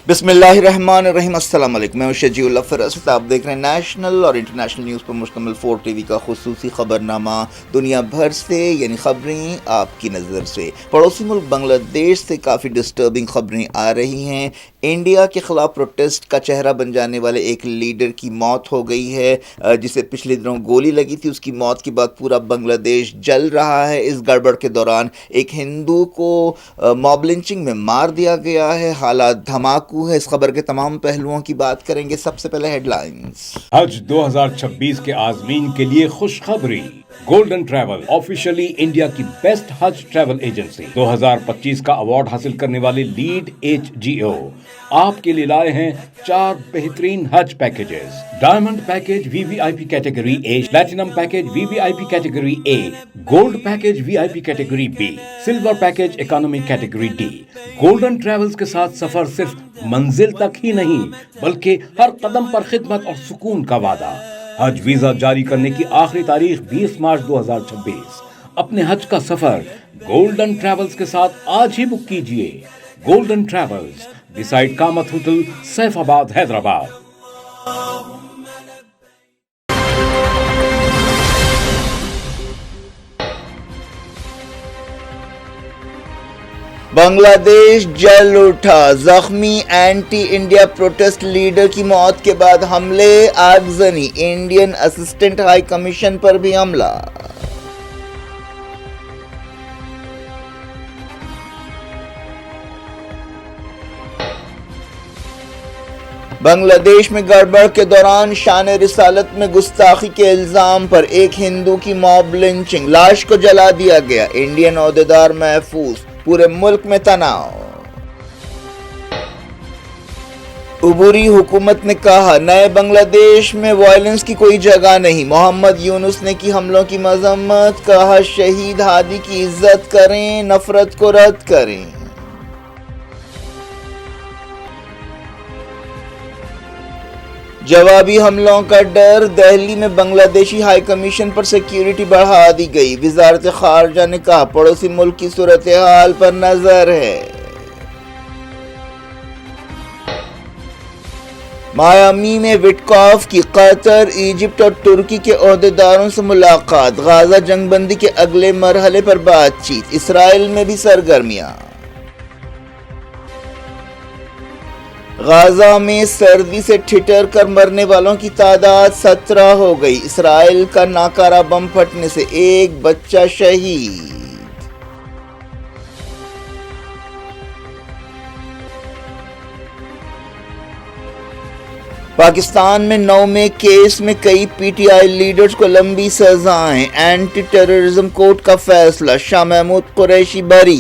بسم اللہ الرحمن الرحیم۔ السلام علیکم، میں شجیع اللہ فرست، آپ دیکھ رہے ہیں نیشنل اور انٹرنیشنل نیوز پر مشتمل 4 ٹی وی کا خصوصی خبرنامہ دنیا بھر سے، یعنی خبریں آپ کی نظر سے۔ پڑوسی ملک بنگلہ دیش سے کافی ڈسٹربنگ خبریں آ رہی ہیں۔ انڈیا کے خلاف پروٹیسٹ کا چہرہ بن جانے والے ایک لیڈر کی موت ہو گئی ہے، جسے پچھلے دنوں گولی لگی تھی۔ اس کی موت کے بعد پورا بنگلہ دیش جل رہا ہے۔ اس گڑبڑ کے دوران ایک ہندو کو موب لنچنگ میں مار دیا گیا ہے۔ حالات دھماکو ہے۔ اس خبر کے تمام پہلوؤں کی بات کریں گے۔ سب سے پہلے ہیڈ لائنز۔ حج 2026 کے عازمین کے لیے خوشخبری۔ گولڈن ٹریول آفیشلی انڈیا کی بیسٹ حج ٹریول ایجنسی 2025 کا ایوارڈ حاصل کرنے والے لیڈ HGO آپ کے لیے لائے ہیں 4 بہترین حج packages. Diamond package VVIP category A، platinum package VVIP category A، gold package VIP category B، silver package economy category D۔ Golden travels کے ساتھ سفر صرف منزل تک ہی نہیں بلکہ ہر قدم پر خدمت اور سکون کا وعدہ۔ حج ویزا جاری کرنے کی آخری تاریخ 20 مارچ 2026۔ اپنے حج کا سفر گولڈن ٹریولز کے ساتھ آج ہی بک کیجئے۔ گولڈن ٹریولز، ڈیسائیڈ کامت ہوٹل، سیف آباد، حیدرآباد۔ بنگلہ دیش جل اٹھا۔ زخمی اینٹی انڈیا پروٹیسٹ لیڈر کی موت کے بعد حملے، آگزنی۔ انڈین اسسٹنٹ ہائی کمیشن پر بھی حملہ۔ بنگلہ دیش میں گڑبڑ کے دوران شان رسالت میں گستاخی کے الزام پر ایک ہندو کی موب لنچنگ، لاش کو جلا دیا گیا۔ انڈین عہدیدار محفوظ، پورے ملک میں تناؤ۔ عبوری حکومت نے کہا نئے بنگلہ دیش میں وائلنس کی کوئی جگہ نہیں۔ محمد یونس نے کی حملوں کی مذمت، کہا شہید ہادی کی عزت کریں، نفرت کو رد کریں۔ جوابی حملوں کا ڈر، دہلی میں بنگلہ دیشی ہائی کمیشن پر سیکیورٹی بڑھا دی گئی۔ وزارت خارجہ نے کہا پڑوسی ملک کی صورتحال پر نظر ہے۔ مایامی میں وٹکاف کی قطر، ایجپٹ اور ترکی کے عہدیداروں سے ملاقات۔ غازہ جنگ بندی کے اگلے مرحلے پر بات چیت۔ اسرائیل میں بھی سرگرمیاں۔ غازہ میں سردی سے ٹھٹر کر مرنے والوں کی تعداد 17 ہو گئی۔ اسرائیل کا ناکارہ بم پھٹنے سے ایک بچہ شہید۔ پاکستان میں 9 کیس میں کئی PTI لیڈرز کو لمبی سزائیں۔ اینٹی ٹیررزم کورٹ کا فیصلہ، شاہ محمود قریشی بری۔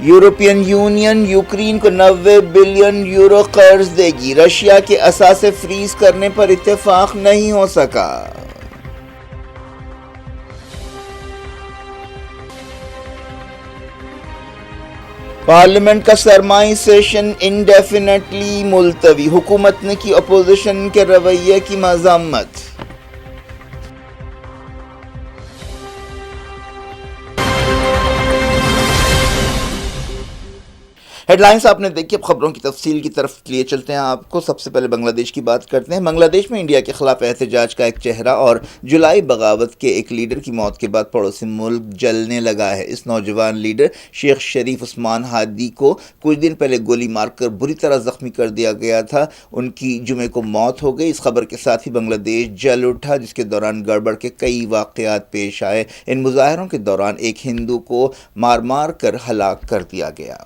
یورپین یونین یوکرین کو 90 بلین یورو قرض دے گی۔ رشیا کے اثاثے فریز کرنے پر اتفاق نہیں ہو سکا۔ پارلیمنٹ کا سرمائی سیشن انڈیفینیٹلی ملتوی۔ حکومت نے کی اپوزیشن کے رویے کی مذمت۔ ہیڈ لائنز آپ نے دیکھی، اب خبروں کی تفصیل کی طرف لیے چلتے ہیں آپ کو۔ سب سے پہلے بنگلہ دیش کی بات کرتے ہیں۔ بنگلہ دیش میں انڈیا کے خلاف احتجاج کا ایک چہرہ اور جولائی بغاوت کے ایک لیڈر کی موت کے بعد پڑوسی ملک جلنے لگا ہے۔ اس نوجوان لیڈر شیخ شریف عثمان ہادی کو کچھ دن پہلے گولی مار کر بری طرح زخمی کر دیا گیا تھا۔ ان کی جمعے کو موت ہو گئی۔ اس خبر کے ساتھ ہی بنگلہ دیش جل اٹھا، جس کے دوران گڑبڑ کے کئی واقعات پیش آئے۔ ان مظاہروں کے دوران ایک ہندو کو مار کر ہلاک کر دیا گیا۔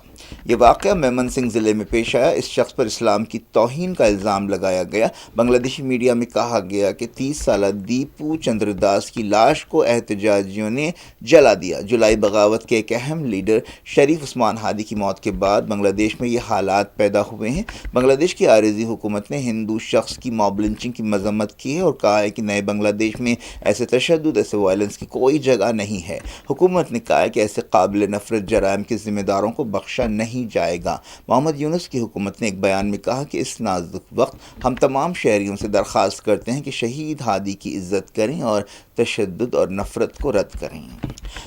یہ واقعہ میمن سنگھ ضلع میں پیش آیا۔ اس شخص پر اسلام کی توہین کا الزام لگایا گیا۔ بنگلہ دیشی میڈیا میں کہا گیا کہ 30 سالہ دیپو چندر داس کی لاش کو احتجاجیوں نے جلا دیا۔ جولائی بغاوت کے ایک اہم لیڈر شریف عثمان ہادی کی موت کے بعد بنگلہ دیش میں یہ حالات پیدا ہوئے ہیں۔ بنگلہ دیش کی عارضی حکومت نے ہندو شخص کی موب لنچنگ کی مذمت کی ہے اور کہا ہے کہ نئے بنگلہ دیش میں ایسے تشدد، ایسے وائلنس کی کوئی جگہ نہیں ہے۔ حکومت نے کہا ہے کہ ایسے قابل نفرت جرائم کے ذمہ داروں کو بخشا نہیں جائے گا۔ محمد یونس کی حکومت نے ایک بیان میں کہا کہ اس نازک وقت ہم تمام شہریوں سے درخواست کرتے ہیں کہ شہید ہادی کی عزت کریں اور تشدد اور نفرت کو رد کریں۔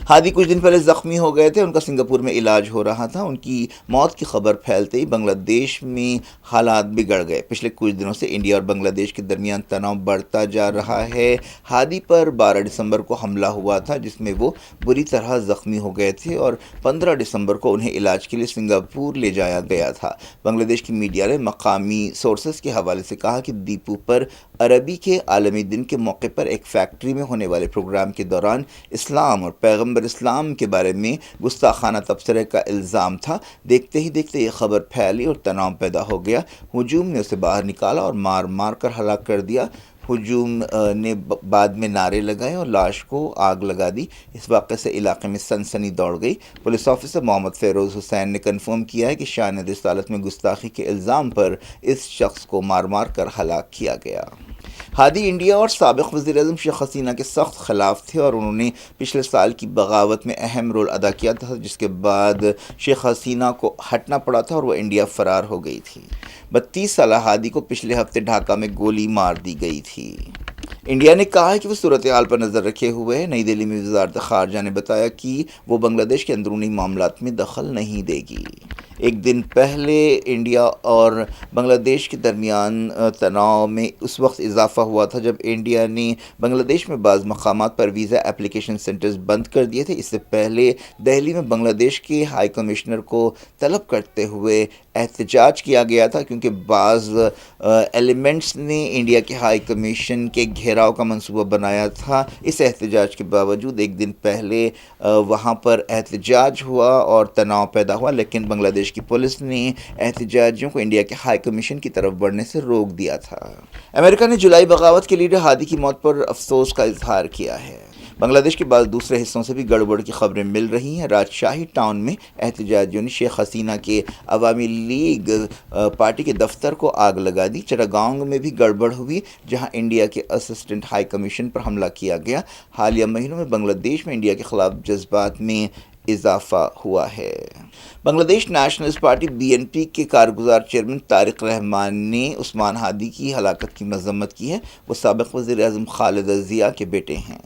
ہادی کچھ دن پہلے زخمی ہو گئے تھے، ان کا سنگاپور میں علاج ہو رہا تھا۔ ان کی موت کی خبر پھیلتے ہی بنگلہ دیش میں حالات بگڑ گئے۔ پچھلے کچھ دنوں سے انڈیا اور بنگلہ دیش کے درمیان تناؤ بڑھتا جا رہا ہے۔ ہادی پر 12 دسمبر کو حملہ ہوا تھا جس میں وہ بری طرح زخمی ہو گئے تھے اور 15 دسمبر کو انہیں علاج کے لیے سنگاپور لے جایا گیا تھا۔ بنگلہ دیش کی میڈیا نے مقامی سورسز کے حوالے سے کہا کہ دیپو پر عربی کے عالمی دن کے موقع پر ایک فیکٹری میں ہونے والے پروگرام کے دوران اسلام اور پیغمبر اسلام کے بارے میں گستاخانہ تبصرے کا الزام تھا۔ دیکھتے ہی دیکھتے یہ خبر پھیلی اور تناؤ پیدا ہو گیا۔ ہجوم نے اسے باہر نکالا اور مار مار کر ہلاک کر دیا۔ ہجوم نے بعد میں نعرے لگائے اور لاش کو آگ لگا دی۔ اس واقعے سے علاقے میں سنسنی دوڑ گئی۔ پولیس آفیسر محمد فیروز حسین نے کنفرم کیا ہے کہ شان رسالت میں گستاخی کے الزام پر اس شخص کو مار مار کر ہلاک کیا گیا۔ ہادی انڈیا اور سابق وزیر اعظم شیخ حسینہ کے سخت خلاف تھے اور انہوں نے پچھلے سال کی بغاوت میں اہم رول ادا کیا تھا، جس کے بعد شیخ حسینہ کو ہٹنا پڑا تھا اور وہ انڈیا فرار ہو گئی تھی۔ 32 سالہ ہادی کو پچھلے ہفتے ڈھاکہ میں گولی مار دی گئی تھی۔ انڈیا نے کہا ہے کہ وہ صورتحال پر نظر رکھے ہوئے ہے۔ نئی دہلی میں وزارت خارجہ نے بتایا کہ وہ بنگلہ دیش کے اندرونی معاملات میں دخل نہیں دے گی۔ ایک دن پہلے انڈیا اور بنگلہ دیش کے درمیان تناؤ میں اس وقت اضافہ ہوا تھا جب انڈیا نے بنگلہ دیش میں بعض مقامات پر ویزا اپلیکیشن سینٹرز بند کر دیے تھے۔ اس سے پہلے دہلی میں بنگلہ دیش کے ہائی کمشنر کو طلب کرتے ہوئے احتجاج کیا گیا تھا کیونکہ بعض ایلیمنٹس نے انڈیا کے ہائی کمیشن کے گھیراؤ کا منصوبہ بنایا تھا۔ اس احتجاج کے باوجود ایک دن پہلے وہاں پر احتجاج ہوا اور تناؤ پیدا ہوا، لیکن بنگلہ دیش کی پولیس نے احتجاجیوں کو انڈیا کے ہائی کمیشن کی طرف بڑھنے سے روک دیا تھا۔ امریکہ نے جولائی بغاوت کے لیڈر ہادی کی موت پر افسوس کا اظہار کیا ہے۔ بنگلہ دیش کے بعض دوسرے حصوں سے بھی گڑبڑ کی خبریں مل رہی ہیں۔ راجشاہی ٹاؤن میں احتجاجیوں نے شیخ حسینہ کے عوامی لیگ پارٹی کے دفتر کو آگ لگا دی۔ چراگاؤں میں بھی گڑبڑ ہوئی جہاں انڈیا کے اسسٹنٹ ہائی کمیشن پر حملہ کیا گیا۔ حالیہ مہینوں میں بنگلہ دیش میں انڈیا کے خلاف جذبات میں اضافہ ہوا ہے۔ بنگلہ دیش نیشنلسٹ پارٹی BNP کے کارگزار چیئرمین طارق رحمان نے عثمان ہادی کی ہلاکت کی مذمت کی ہے۔ وہ سابق وزیر اعظم خالدہ ضیاء کے بیٹے ہیں۔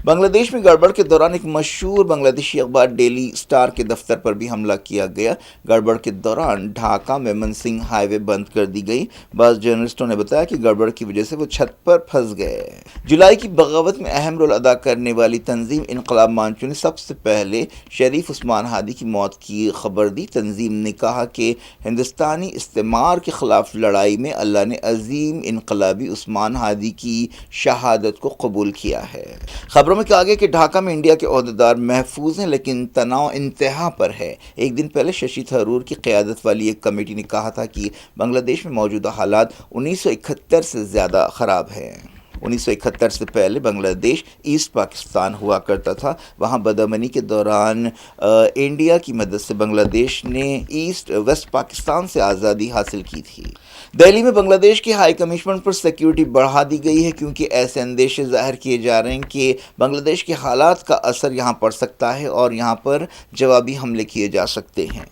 بنگلہ دیش میں گڑبڑ کے دوران ایک مشہور بنگلہ دیشی اخبار ڈیلی اسٹار کے دفتر پر بھی حملہ کیا گیا۔ گڑبڑ کے دوران ڈھاکہ میں منسنگ ہائی وے بند کر دی گئی۔ بعض جرنلسٹوں نے بتایا کہ گڑبڑ کی وجہ سے وہ چھت پر پھنس گئے۔ جولائی کی بغاوت میں اہم رول ادا کرنے والی تنظیم انقلاب مانچو نے سب سے پہلے شریف عثمان ہادی کی موت کی خبر دی۔ تنظیم نے کہا کہ ہندوستانی استعمار کے خلاف لڑائی میں اللہ نے عظیم انقلابی عثمان ہادی کی شہادت کو قبول کیا ہے۔ خبروں میں کہا گیا کہ ڈھاکہ میں انڈیا کے عہدیدار محفوظ ہیں لیکن تناؤ انتہا پر ہے۔ ایک دن پہلے ششی تھرور کی قیادت والی ایک کمیٹی نے کہا تھا کہ بنگلہ دیش میں موجودہ حالات 1971 سے زیادہ خراب ہیں۔ 1971 سے پہلے بنگلہ دیش ایسٹ پاکستان ہوا کرتا تھا۔ وہاں بدامنی کے دوران انڈیا کی مدد سے بنگلہ دیش نے ویسٹ پاکستان سے آزادی حاصل کی تھی۔ دہلی میں بنگلہ دیش کے ہائی کمیشن پر سیکیورٹی بڑھا دی گئی ہے کیونکہ ایسے اندیشے ظاہر کیے جا رہے ہیں کہ بنگلہ دیش کے حالات کا اثر یہاں پڑ سکتا ہے اور یہاں پر جوابی حملے کیے جا سکتے ہیں۔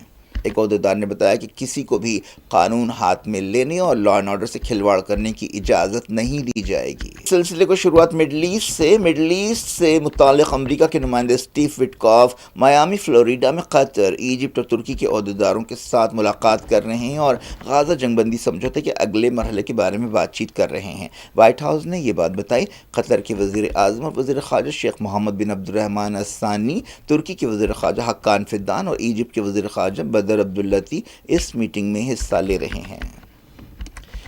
ایک عہدیدار نے بتایا کہ کسی کو بھی قانون ہاتھ میں لینے اور لا اینڈ آرڈر سے کھلواڑ کرنے کی اجازت نہیں دی جائے گی۔ اس سلسلے کو شروعات مڈل ایسٹ سے متعلق امریکہ کے نمائندے اسٹیو وٹکاف میامی فلوریڈا میں قطر، ایجپٹ اور ترکی کے عہدیداروں کے ساتھ ملاقات کر رہے ہیں اور غزہ جنگ بندی سمجھوتے کے اگلے مرحلے کے بارے میں بات چیت کر رہے ہیں۔ وائٹ ہاؤس نے یہ بات بتائی۔ قطر کے وزیر اعظم اور وزیر خارجہ شیخ محمد بن عبد الرحمن الثانی، ترکی کے وزیر خارجہ حقان فدان اور ایجپٹ کے وزیر خارجہ بدر عبداللطی اس میٹنگ میں حصہ لے رہے ہیں۔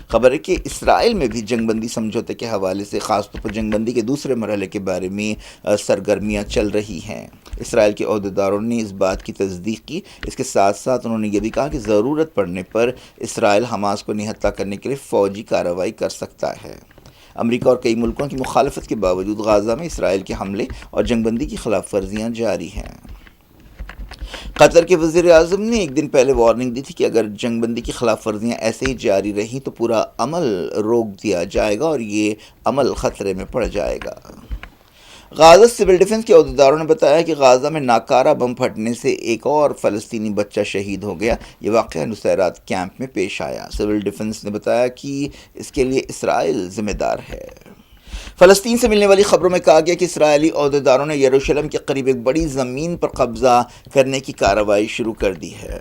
خبر ہے کہ اسرائیل میں بھی جنگ بندی سمجھوتے کے حوالے سے خاص طور پر جنگ بندی کے دوسرے مرحلے کے بارے میں سرگرمیاں چل رہی ہیں۔ اسرائیل کے عہدیداروں نے اس بات کی تصدیق کی۔ اس کے ساتھ ساتھ انہوں نے یہ بھی کہا کہ ضرورت پڑنے پر اسرائیل حماس کو نہتہ کرنے کے لیے فوجی کارروائی کر سکتا ہے۔ امریکہ اور کئی ملکوں کی مخالفت کے باوجود غزہ میں اسرائیل کے حملے اور جنگ بندی کی خلاف ورزیاں جاری ہیں۔ قطر کے وزیر اعظم نے ایک دن پہلے وارننگ دی تھی کہ اگر جنگ بندی کی خلاف ورزیاں ایسے ہی جاری رہیں تو پورا عمل روک دیا جائے گا اور یہ عمل خطرے میں پڑ جائے گا۔ غازہ سول ڈیفنس کے عہدیداروں نے بتایا کہ غازہ میں ناکارہ بم پھٹنے سے ایک اور فلسطینی بچہ شہید ہو گیا۔ یہ واقعہ نصیرات کیمپ میں پیش آیا۔ سول ڈیفنس نے بتایا کہ اس کے لیے اسرائیل ذمہ دار ہے۔ فلسطین سے ملنے والی خبروں میں کہا گیا کہ اسرائیلی عہدیداروں نے یروشلم کے قریب ایک بڑی زمین پر قبضہ کرنے کی کارروائی شروع کر دی ہے۔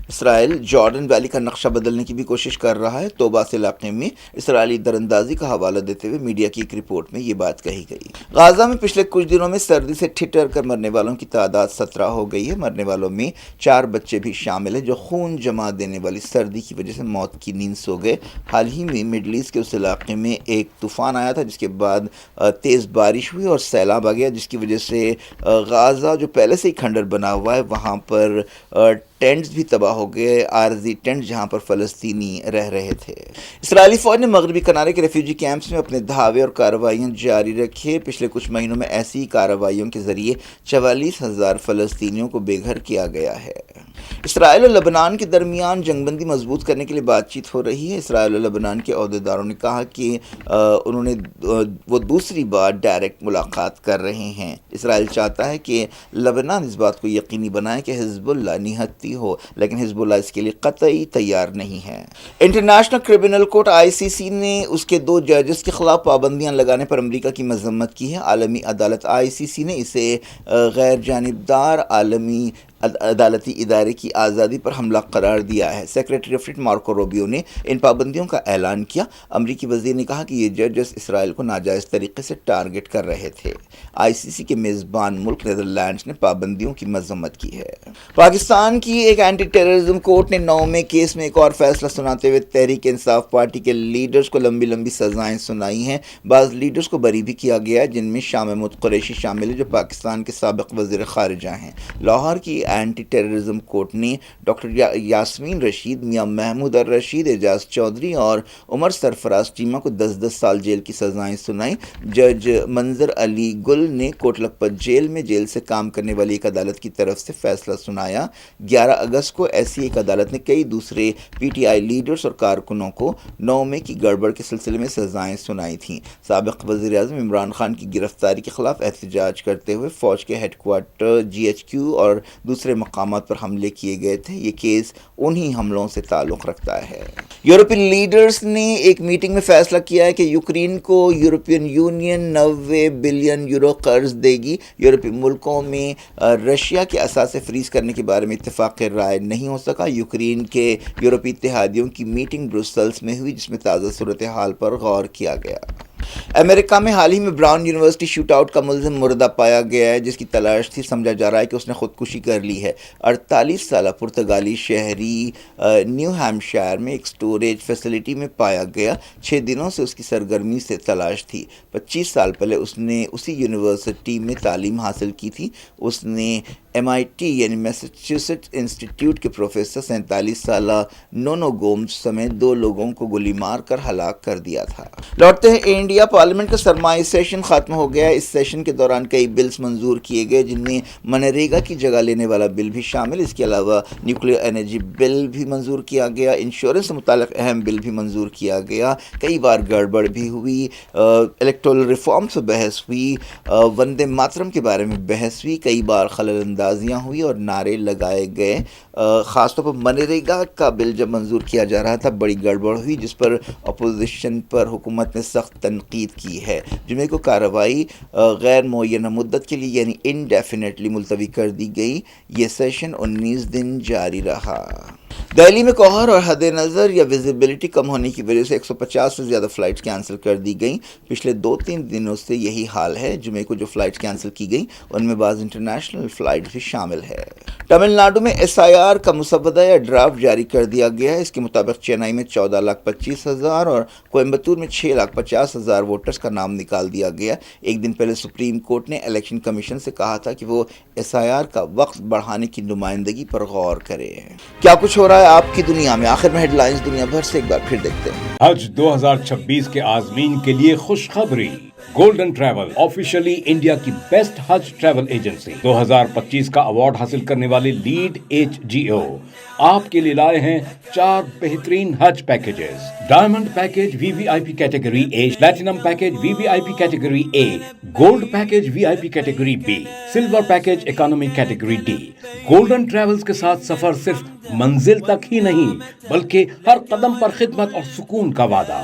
اسرائیل جارڈن ویلی کا نقشہ بدلنے کی بھی کوشش کر رہا ہے۔ توباس علاقے میں اسرائیلی دراندازی کا حوالہ دیتے ہوئے میڈیا کی ایک رپورٹ میں یہ بات کہی گئی۔ غازہ میں پچھلے کچھ دنوں میں سردی سے ٹھٹر کر مرنے والوں کی تعداد 17 ہو گئی ہے۔ مرنے والوں میں 4 بچے بھی شامل ہیں جو خون جما دینے والی سردی کی وجہ سے موت کی نیند سو گئے۔ حال ہی میں مڈل ایسٹ کے اس علاقے میں ایک طوفان آیا تھا جس کے بعد تیز بارش ہوئی اور سیلاب آ گیا، جس کی وجہ سے غازہ جو پہلے سے ہی کھنڈر بنا ہوا ہے وہاں پر ٹینٹس بھی تباہ ہو گئے، عارضی ٹینٹ جہاں پر فلسطینی رہ رہے تھے۔ اسرائیلی فوج نے مغربی کنارے کے ریفیوجی کیمپس میں اپنے دھاوے اور کارروائیاں جاری رکھے۔ پچھلے کچھ مہینوں میں ایسی کارروائیوں کے ذریعے 44,000 فلسطینیوں کو بے گھر کیا گیا ہے۔ اسرائیل اور لبنان کے درمیان جنگ بندی مضبوط کرنے کے لیے بات چیت ہو رہی ہے۔ اسرائیل اور لبنان کے عہدیداروں نے کہا کہ وہ دوسری بار ڈائریکٹ ملاقات کر رہے ہیں۔ اسرائیل چاہتا ہے کہ لبنان اس بات کو یقینی بنائے کہ حزب اللہ نہتی ہو، لیکن حزب اللہ اس کے لیے قطعی تیار نہیں ہے۔ انٹرنیشنل کرمنل کورٹ ICC نے اس کے 2 ججز کے خلاف پابندیاں لگانے پر امریکہ کی مذمت کی ہے۔ عالمی عدالت ICC نے اسے غیر جانبدار عالمی عدالتی ادارے کی آزادی پر حملہ قرار دیا ہے۔ Secretary of state Marco Rubio نے ان پابندیوں کا اعلان کیا۔ امریکی وزیر نے کہا کہ یہ ججز اسرائیل کو ناجائز طریقے سے ٹارگٹ کر رہے تھے۔ ICC کے میزبان ملک نیدرلینڈز نے پابندیوں کی مذمت کی ہے۔ پاکستان کی ایک اینٹی ٹیررزم کورٹ نے 9 کیس میں ایک اور فیصلہ سناتے ہوئے تحریک انصاف پارٹی کے لیڈرز کو لمبی سزائیں سنائی ہیں۔ بعض لیڈرز کو بری بھی کیا گیا ہے، جن میں شاہ محمود قریشی شامل ہے جو پاکستان کے سابق وزیر خارجہ ہیں۔ لاہور کی اینٹی ٹیررزم کورٹ نے ڈاکٹر یاسمین رشید، میاں محمود الرشید، اعجاز چودھری اور عمر سرفراز چیمہ کو 10 سال جیل کی سزائیں سنائیں۔ جج منظر علی گل نے کوٹ لکھپت جیل میں جیل سے کام کرنے والی ایک عدالت کی طرف سے فیصلہ سنایا۔ 11 اگست کو ایسی ایک عدالت نے کئی دوسرے PTI لیڈرز اور کارکنوں کو 9 کی گڑبڑ کے سلسلے میں سزائیں سنائی تھیں۔ سابق وزیر اعظم عمران خان کی گرفتاری کے خلاف احتجاج کرتے ہوئے فوج کے ہیڈ کوارٹر GHQ اور دوسرے مقامات پر حملے کیے گئے تھے۔ یہ کیس انہی حملوں سے تعلق رکھتا ہے۔ یورپی لیڈرز نے ایک میٹنگ میں فیصلہ کیا ہے کہ یوکرین کو یورپین یونین 90 بلین یورو قرض دے گی۔ یورپی ملکوں میں رشیا کے اثاثے فریز کرنے کے بارے میں اتفاق رائے نہیں ہو سکا۔ یوکرین کے یورپی اتحادیوں کی میٹنگ بروسلز میں ہوئی جس میں تازہ صورتحال پر غور کیا گیا۔ امریکہ میں حال ہی میں براؤن یونیورسٹی شوٹ آؤٹ کا ملزم مردہ پایا گیا ہے جس کی تلاش تھی۔ سمجھا جا رہا ہے کہ اس نے خودکشی کر لی ہے۔ 48 سالہ پرتگالی شہری نیو ہیمپشائر میں ایک سٹوریج فیسلٹی میں پایا گیا۔ 6 دنوں سے اس کی سرگرمی سے تلاش تھی۔ 25 سال پہلے اس نے اسی یونیورسٹی میں تعلیم حاصل کی تھی۔ اس نے MIT یعنی میساچیوسیٹس انسٹیٹیوٹ کے پروفیسر 47 سالہ نونو گومز سمیت 2 لوگوں کو گولی مار کر ہلاک کر دیا تھا۔ لوٹتے ہیں انڈیا۔ پارلیمنٹ کا سرمائی سیشن ختم ہو گیا۔ اس سیشن کے دوران کئی بلز منظور کیے گئے جن میں منریگا کی جگہ لینے والا بل بھی شامل۔ اس کے علاوہ نیوکلیئر انرجی بل بھی منظور کیا گیا۔ انشورنس سے متعلق اہم بل بھی منظور کیا گیا۔ کئی بار گڑبڑ بھی ہوئی۔ الیکٹورل ریفارم سے بحث ہوئی۔ وندے ماترم کے بارے میں بحث ہوئی۔ کئی بار خلل اندازیاں ہوئی اور نعرے لگائے گئے۔ خاص طور پر منریگا کا بل جب منظور کیا جا رہا تھا بڑی گڑبڑ ہوئی جس پر اپوزیشن پر حکومت نے سخت تنقید کی ہے۔ جمعے کو کارروائی غیر معینہ مدت کے لیے یعنی انڈیفینیٹلی ملتوی کر دی گئی۔ یہ سیشن 19 دن جاری رہا۔ دہلی میں کوہر اور حد نظر یا ویزیبلٹی کم ہونے کی وجہ سے 150 سے زیادہ فلائٹس کینسل کر دی گئیں۔ پچھلے 2-3 دنوں سے یہی حال ہے۔ جمعے کو جو فلائٹس کینسل کی گئیں ان میں بعض انٹرنیشنل فلائٹس بھی شامل ہے۔ تمل ناڈو میں SIR کا مسودہ یا ڈرافٹ جاری کر دیا گیا ہے۔ اس کے مطابق چنئی میں 14,25,000 اور کوئمبتور میں 6,50,000 ووٹرز کا نام نکال دیا گیا۔ ایک دن پہلے سپریم کورٹ نے الیکشن کمیشن سے کہا تھا کہ وہ SIR کا وقت بڑھانے کی نمائندگی پر غور کرے۔ کیا کچھ ہو رہا ہے آپ کی دنیا میں؟ آخر میں ہیڈ لائنز دنیا بھر سے ایک بار پھر دیکھتے ہیں۔ حج 2026 کے عازمین کے لیے خوشخبری۔ گولڈن ٹریول آفیشلی انڈیا کی بیسٹ حج ٹریول ایجنسی 2025 کا ایوارڈ حاصل کرنے والے لیڈ HGO آپ کے لیے لائے ہیں 4 بہترین حج packages. Diamond package VVIP category A، platinum package VVIP category A، gold package VIP category B، silver package economy category D۔ Golden travels کے ساتھ سفر صرف منزل تک ہی نہیں بلکہ ہر قدم پر خدمت اور سکون کا وعدہ۔